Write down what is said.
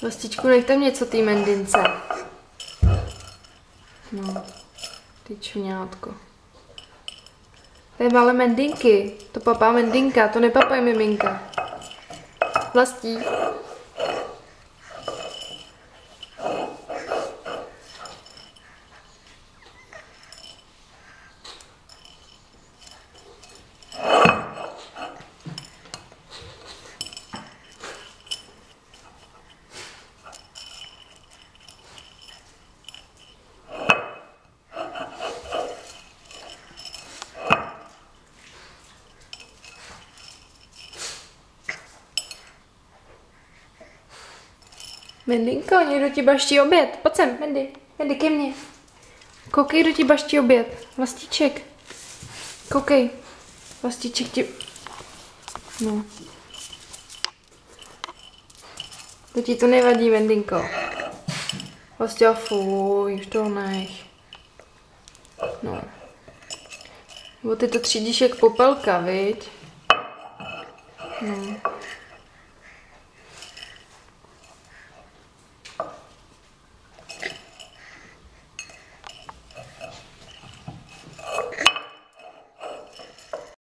Vlastičku, nech tam něco tý mendince. No, ty čuňátko. To je malé mendinky. To papá mendinka, to nepapá miminka. Vlastí. Mendinko, někdo ti baští oběd. Pojď sem, Mendy. Mendy, ke mně. Koukej, kdo ti baští oběd. Vlastíček. Koukej. Vlastíček ti... No. To ti to nevadí, Mendinko. Vlastně fuj, už to nech. No. Nebo ty to třídíš jak popelka, viď? No.